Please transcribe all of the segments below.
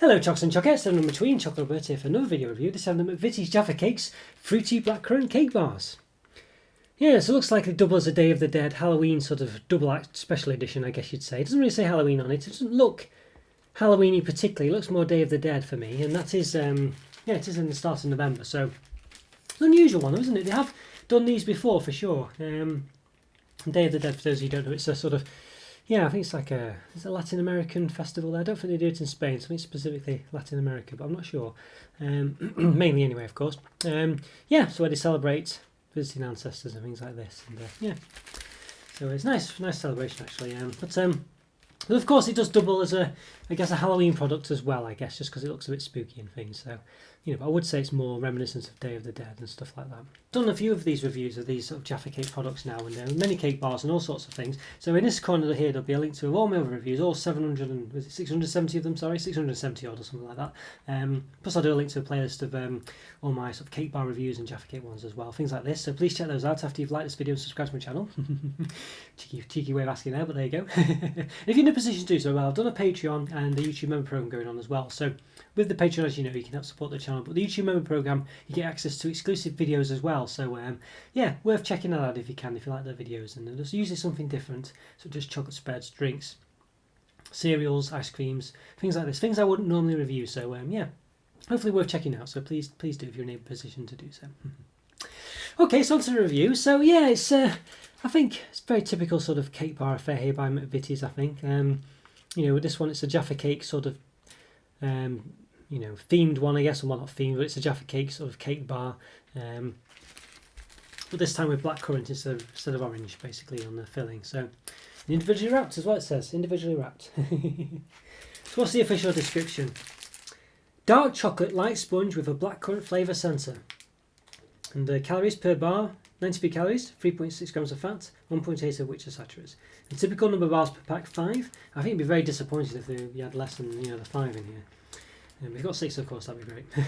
Hello Chocks and Chockets, I'm in between Chocolo Roberto here for another video review. This time the McVitie's Jaffa Cakes Fruity Blackcurrant Cake Bars. Yeah, so it looks like they double as a Day of the Dead Halloween sort of double act special edition, I guess you'd say. It doesn't really say Halloween on it. It doesn't look Halloweeny particularly. It looks more Day of the Dead for me, and that is yeah, it is in the start of November, so it's an unusual one, isn't it? They have done these before for sure. Day of the Dead, for those of you who don't know, it's a sort of, yeah, I think it's like it's a Latin American festival there. I don't think they do it in Spain, so I think specifically Latin America, but I'm not sure. Mainly anyway, of course. Yeah, so where they celebrate visiting ancestors and things like this. And yeah, so it's nice celebration actually. But of course it does double as I guess a Halloween product as well, I guess, just because it looks a bit spooky and things. So, you know, but I would say it's more reminiscent of Day of the Dead and stuff like that. Done a few of these reviews of these sort of Jaffa Cake products now, and many cake bars and all sorts of things. So in this corner here there'll be a link to all my other reviews, all 670 of them, sorry, 670 odd or something like that. Plus I'll do a link to a playlist of all my sort of cake bar reviews and Jaffa Cake ones as well, things like this. So please check those out after you've liked this video and subscribed to my channel. cheeky way of asking there, but there you go. If you're in a position to do so, well, I've done a Patreon and a YouTube member program going on as well. So with the Patreon, as you know, you can help support the channel, but the YouTube member program, you get access to exclusive videos as well. So yeah, worth checking that out if you can, if you like the videos. And there's usually something different, so just chocolate spreads, drinks, cereals, ice creams, things like this, things I wouldn't normally review. So yeah, hopefully worth checking out. So please do if you're in a position to do so. Okay, so on to the review. So yeah, it's I think it's a very typical sort of cake bar affair here by McVitie's. I think you know, with this one it's a Jaffa Cake sort of you know, themed one, I guess. Well, not themed, but it's a Jaffa Cake sort of cake bar. But this time with blackcurrant instead of orange, basically, on the filling. So individually wrapped is what it says. Individually wrapped. So what's the official description? Dark chocolate light sponge with a blackcurrant flavour centre. And the calories per bar, 93 calories, 3.6 grams of fat, 1.8 of which are saturates. The typical number of bars per pack, 5. I think it'd be very disappointed if you had less than, you know, the 5 in here. We've got 6, of course. That'd be great. I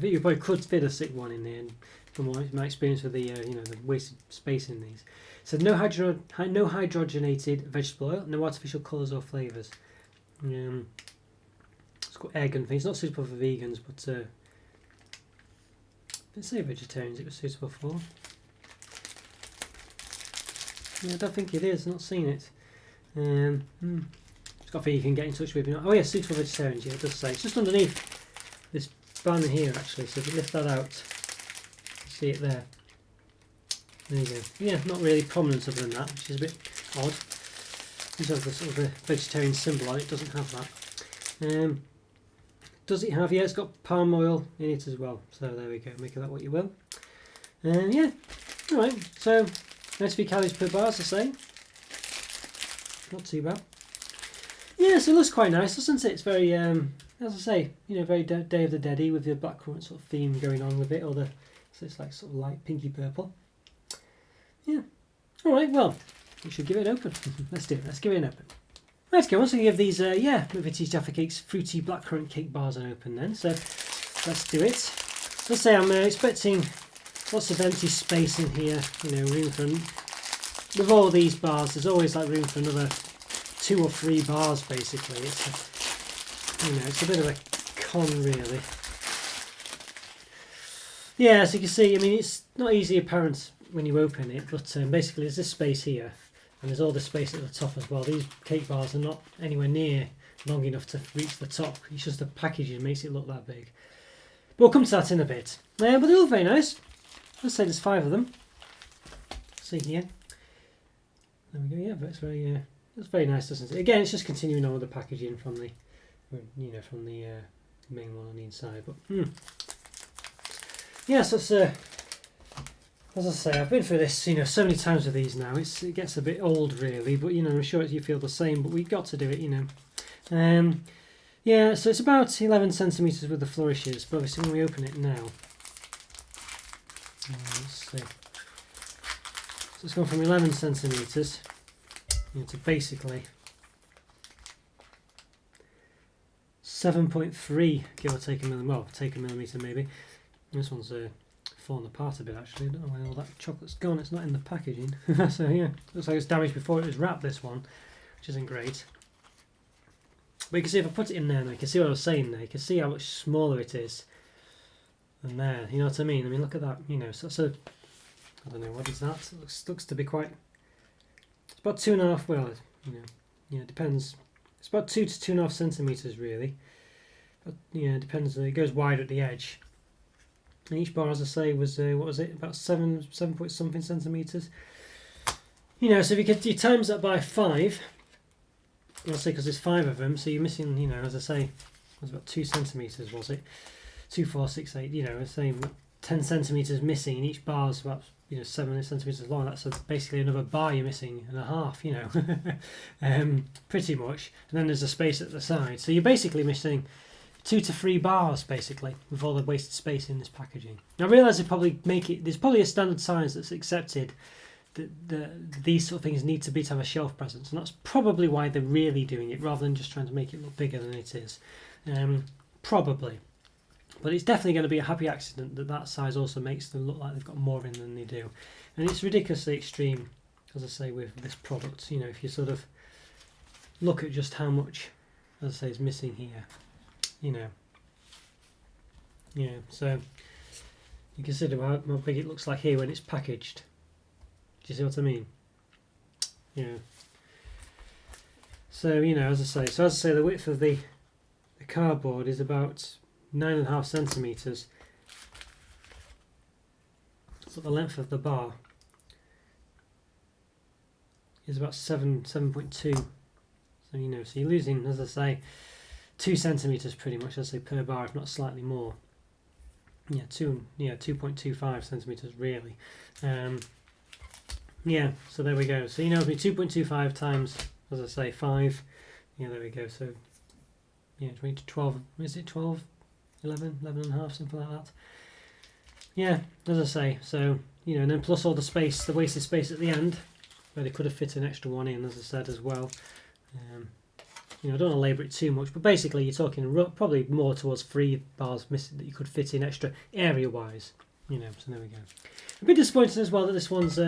think you probably could fit a 6th one in there. And from my experience with the you know, the wasted space in these, so no hydrogenated vegetable oil, no artificial colours or flavours. It's got egg and things. Not suitable for vegans, but let's say vegetarians. It was suitable for. Yeah, I don't think it is. Not seen it. It's got a thing you can get in touch with. You know. Oh yeah, suitable vegetarians. Yeah, it does say. It's just underneath this banner here actually. So if you lift that out, you see it there. There you go. Yeah, not really prominent other than that, which is a bit odd. These have the sort of a vegetarian symbol on it. It doesn't have that. Does it have? Yeah, it's got palm oil in it as well. So there we go. Make of that what you will. Yeah. All right. So 93 calories per bar, as I say. Not too bad. Yeah, so it looks quite nice, doesn't it? It's very, as I say, you know, very Day of the Dead-y with the blackcurrant sort of theme going on with it, or so it's like sort of light pinky purple. Yeah. All right, well, we should give it an open. Let's do it. Let's give it an open. Let's go. Once we give these, yeah, McVitie's Jaffa Cakes Fruity Blackcurrant Cake Bars an open then. So let's do it. Let's say I'm expecting lots of empty space in here. You know, room for, with all these bars, there's always like room for another 2 or 3 bars basically. It's you know, it's a bit of a con really. Yeah, as you can see, I mean, it's not easily apparent when you open it, but basically there's this space here, and there's all the space at the top as well. These cake bars are not anywhere near long enough to reach the top. It's just the packaging makes it look that big. But we'll come to that in a bit. But they look very nice. Let's say there's 5 of them. See here. There we go. Yeah, but it's very nice, doesn't it? Again, it's just continuing on with the packaging from the, you know, from the main one on the inside. But yes, that's as I say, I've been through this, you know, so many times with these now. It gets a bit old, really. But you know, I'm sure you feel the same. But we've got to do it, you know. Yeah, so it's about 11 centimeters with the flourishes. But obviously, when we open it now, let's see. So it's gone from 11 centimeters. To basically 7.3, give or take a millimeter. Well, take a millimeter maybe. This one's fallen apart a bit actually. I don't know where all that chocolate's gone. It's not in the packaging. So yeah, looks like it's damaged before it was wrapped. This one, which isn't great. But you can see if I put it in there now, you can see what I was saying there. You can see how much smaller it is than there. You know what I mean? I mean, look at that. You know, so I don't know, what is that? It looks to be quite... It's about 2.5, well, you know, yeah, it depends. It's about 2 to 2.5 centimetres really. But, yeah, it depends. It goes wide at the edge. And each bar, as I say, was, what was it? About 7 point something centimetres. You know, so if you times that by 5, I'll say because there's 5 of them, so you're missing, you know, as I say, it was about 2 centimetres, was it? 2, 4, 6, 8, you know, it's saying 10 centimetres missing, and each bar's about, you know, 7 centimetres long. That's basically another bar you're missing and a half, you know, pretty much. And then there's a space at the side, so you're basically missing 2 to 3 bars basically with all the wasted space in this packaging. Now I realise they probably make it. There's probably a standard size that's accepted. These sort of things need to have a shelf presence, and that's probably why they're really doing it rather than just trying to make it look bigger than it is. Probably. But it's definitely going to be a happy accident that size also makes them look like they've got more in than they do. And it's ridiculously extreme, as I say, with this product. You know, if you sort of look at just how much, as I say, is missing here, you know. Yeah, so you consider how big it looks like here when it's packaged. Do you see what I mean? Yeah. So, you know, as I say, the width of the cardboard is about 9.5 centimetres. So the length of the bar is about 7.2. So, you know, so you're losing, as I say, 2 centimetres pretty much, as I say, per bar, if not slightly more. Yeah, 2.25 centimetres really. Yeah, so there we go. So, you know, it'll be 2.25 times, as I say, 5. Yeah, there we go. So, yeah, 20 to 12. Is it 12? 11 and a half, something like that. Yeah, as I say, so, you know, and then plus all the space, the wasted space at the end, where they could have fit an extra one in, as I said, as well. You know, I don't want to labour it too much, but basically you're talking probably more towards 3 bars missing that you could fit in extra area-wise. You know, so there we go. A bit disappointed as well that this one's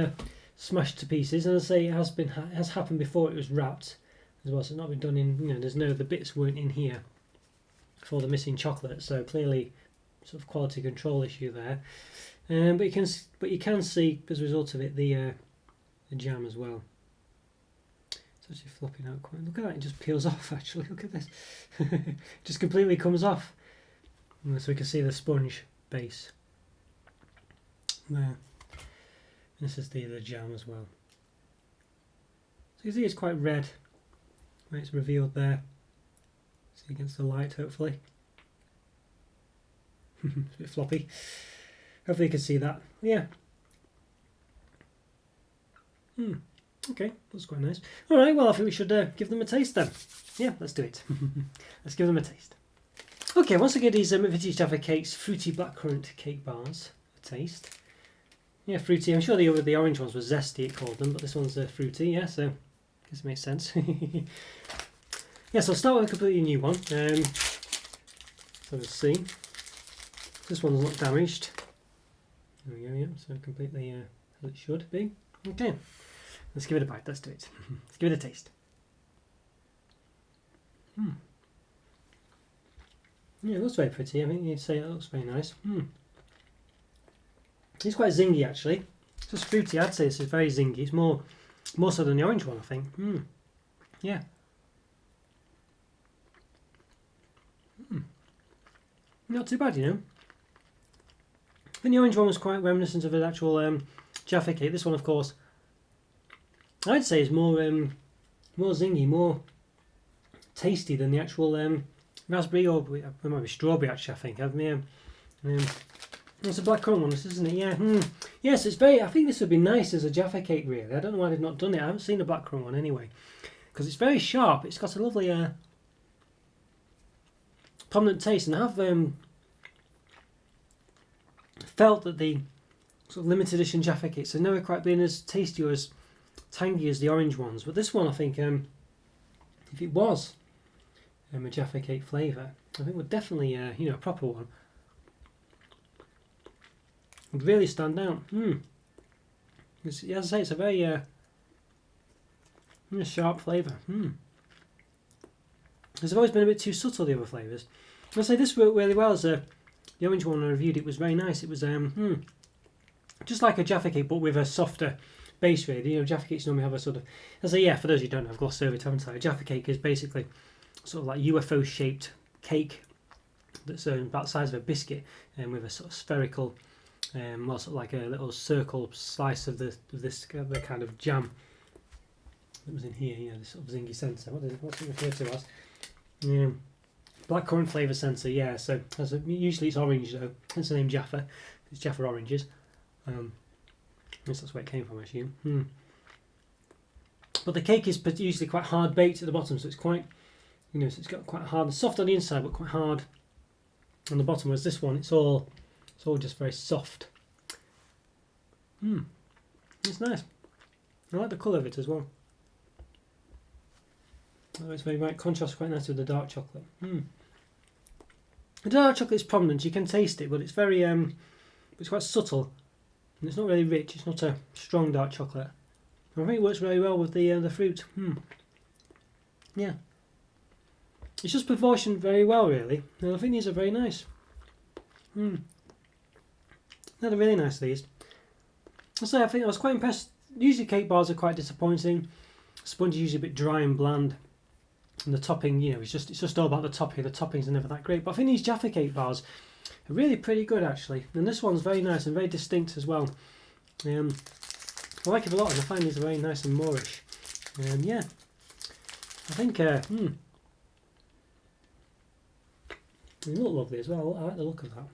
smashed to pieces, and as I say, it has happened before it was wrapped as well, so it's not been done in, you know, the bits weren't in here for the missing chocolate, so clearly sort of quality control issue there. But you can see as a result of it the jam as well. It's actually flopping out quite. Look at that! It just peels off. Actually, look at this. It just completely comes off. So we can see the sponge base there. This is the jam as well. So you can see it's quite red when it's revealed there. See against the light, hopefully. It's a bit floppy. Hopefully you can see that. Yeah. Okay, that's quite nice. Alright, well I think we should give them a taste then. Yeah, let's do it. Let's give them a taste. Okay, once again these McVitie's Jaffa Cakes Fruity Blackcurrant Cake Bars. A taste. Yeah, fruity. I'm sure the orange ones were zesty, it called them, but this one's fruity, yeah, so I guess it makes sense. Yeah, so I'll start with a completely new one. So let's see. This one's not damaged. There we go, yeah, so completely as it should be. Okay, let's give it a bite, let's do it. Let's give it a taste. Yeah, it looks very pretty. I think you'd say it looks very nice. It's quite zingy actually. It's just fruity, I'd say this is very zingy. It's more so than the orange one, I think. Yeah. Not too bad, you know. I think the orange one was quite reminiscent of an actual Jaffa cake. This one, of course, I'd say is more zingy, more tasty than the actual raspberry, or it might be strawberry actually, I think. It's a blackcurrant one, isn't it? Yeah. Yes, it's very. I think this would be nice as a Jaffa cake, really. I don't know why they've not done it. I haven't seen a blackcurrant one anyway, because it's very sharp. It's got a lovely prominent taste, and I have felt that the sort of limited edition Jaffa cakes have never quite been as tasty or as tangy as the orange ones. But this one, I think, if it was a Jaffa cake flavour, I think would definitely, a proper one, would really stand out. As I say, it's a very sharp flavour. Because they've always been a bit too subtle, the other flavours. I'll say this worked really well. As the orange one I reviewed, it was very nice. It was just like a Jaffa cake, but with a softer base, really. You know, Jaffa cakes normally have a sort of... I'll say, yeah, for those who don't know, I've glossed over it, haven't I? A Jaffa cake is basically sort of like UFO-shaped cake that's about the size of a biscuit, and with a sort of spherical, well, sort of like a little circle slice of this kind of jam that was in here. You know, this sort of zingy centre. What's it referred to as? Blackcurrant flavour centre. Yeah. So usually it's orange though. Hence the name Jaffa. It's Jaffa oranges. I guess that's where it came from, I assume. But the cake is usually quite hard baked at the bottom, so it's quite, you know, so it's got quite hard and soft on the inside, but quite hard on the bottom. Whereas this one, it's all just very soft. It's nice. I like the colour of it as well. Oh, it's very right. Contrasts quite nice with the dark chocolate. The dark chocolate is prominent. You can taste it, but it's very it's quite subtle, and it's not really rich. It's not a strong dark chocolate. I think it works very well with the fruit. Yeah, it's just proportioned very well, really. And I think these are very nice. They're really nice, these. I say, I think I was quite impressed. Usually cake bars are quite disappointing. Sponge is usually a bit dry and bland, and the topping, you know, it's just all about the topping. The toppings are never that great. But I think these Jaffa cake bars are really pretty good, actually. And this one's very nice and very distinct as well. I like it a lot, and I find these are very nice and Moorish. Yeah, I think they look lovely as well. I like the look of that.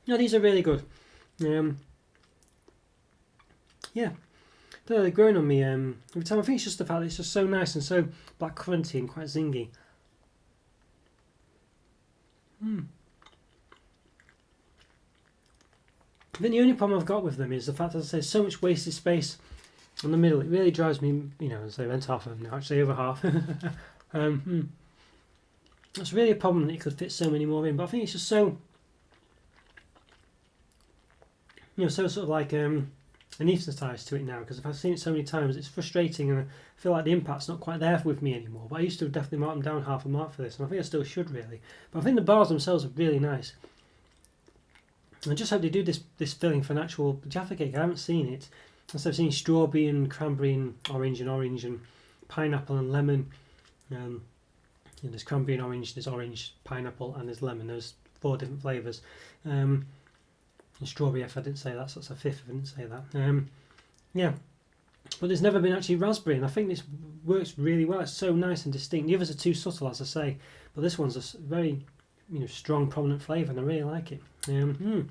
No, these are really good. Yeah, they're growing on me every time. I think it's just the fact that it's just so nice and so blackcurranty and quite zingy. I think the only problem I've got with them is the fact that, as I say, so much wasted space in the middle. It really drives me, you know, as I went half of them now, actually over half. That's really a problem, that you could fit so many more in, but I think it's just so, you know, so sort of like anaesthetised to it now, because I've seen it so many times, it's frustrating, and I feel like the impact's not quite there with me anymore. But I used to definitely mark them down half a mark for this, and I think I still should, really. But I think the bars themselves are really nice. I just hope they do this filling for an actual Jaffa cake. I haven't seen it. I've seen strawberry and cranberry and orange and pineapple and lemon. There's cranberry and orange, there's orange, pineapple, and there's lemon. There's 4 different flavours. And strawberry, if I didn't say that, so that's a 5th if I didn't say that. Yeah, but there's never been actually raspberry, and I think this works really well. It's so nice and distinct. The others are too subtle, as I say, but this one's a very, you know, strong, prominent flavour, and I really like it. I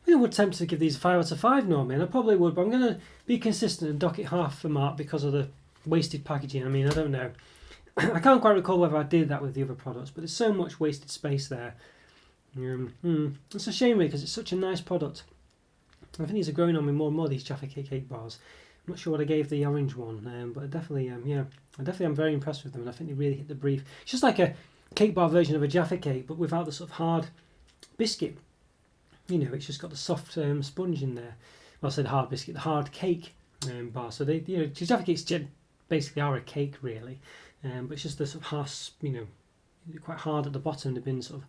would attempt to give these a 5 out of 5 normally, and I probably would, but I'm going to be consistent and dock it half a mark because of the wasted packaging. I mean, I don't know. I can't quite recall whether I did that with the other products, but there's so much wasted space there. It's a shame, really, because it's such a nice product. I think these are growing on me more and more, these Jaffa cake bars. I'm not sure what I gave the orange one, but I definitely am very impressed with them, and I think they really hit the brief. It's just like a cake bar version of a Jaffa cake, but without the sort of hard biscuit. You know, it's just got the soft sponge in there. Well, I said hard biscuit, the hard cake bar. So they, you know, Jaffa cakes basically are a cake, really, but it's just the sort of hard, you know, quite hard at the bottom. They've been sort of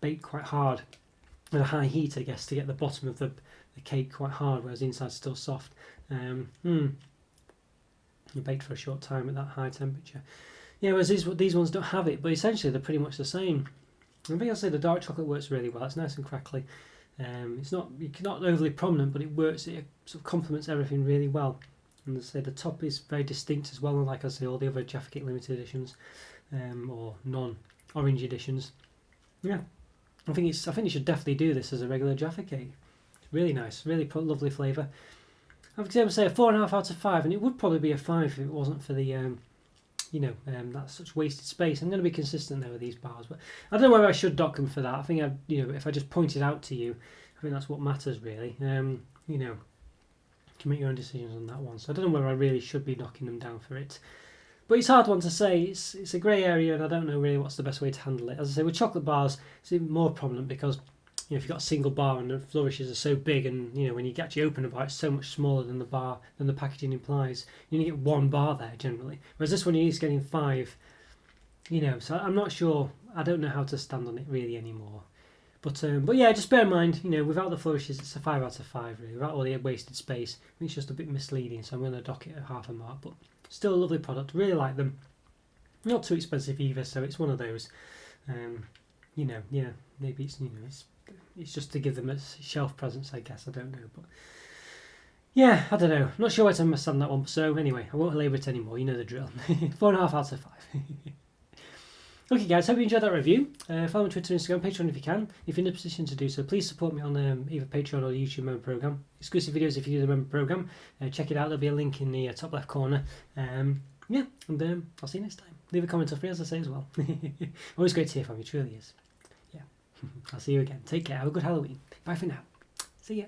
baked quite hard at a high heat, I guess, to get the bottom of the cake quite hard, whereas the inside's still soft. They're baked for a short time at that high temperature. Yeah, whereas these ones don't have it, but essentially they're pretty much the same. I think I'll say the dark chocolate works really well. It's nice and crackly. It's not overly prominent, but it works. It sort of complements everything really well. And as I say, the top is very distinct as well, like I say, all the other Jaffa Cake limited editions or non-orange editions. Yeah, I think you should definitely do this as a regular Jaffa Cake. It's really nice, really lovely flavour. I would say a 4.5 out of 5, and it would probably be a 5 if it wasn't for the that's such wasted space. I'm going to be consistent there with these bars, but I don't know whether I should dock them for that. I think if I just point it out to you, I think that's what matters, really. You can make your own decisions on that one. So I don't know whether I really should be knocking them down for it. But it's a hard one to say. It's a grey area, and I don't know really what's the best way to handle it. As I say, with chocolate bars, it's even more prominent because if you've got a single bar and the flourishes are so big, and when you actually open a bar, it's so much smaller than the bar than the packaging implies. You only get one bar there generally, whereas this one is getting 5. So I'm not sure. I don't know how to stand on it really anymore. But yeah, just bear in mind, without the flourishes, it's a 5 out of 5 really. Without all the wasted space, I think it's just a bit misleading. So I'm going to dock it at half a mark, but still a lovely product. Really like them. Not too expensive either, so it's one of those. Maybe it's just to give them as shelf presents, I guess. I don't know, but yeah, I don't know. Not sure where to stand that one. So anyway, I won't labour it anymore. You know the drill. 4.5 out of 5. Okay guys, hope you enjoyed that review. Follow me on Twitter, Instagram, Patreon if you can. If you're in a position to do so, please support me on either Patreon or the YouTube member program. Exclusive videos if you do the member program. Check it out, there'll be a link in the top left corner. Yeah, and I'll see you next time. Leave a comment or free, as I say as well. Always great to hear from you, truly is. Yeah, I'll see you again. Take care, have a good Halloween. Bye for now. See ya.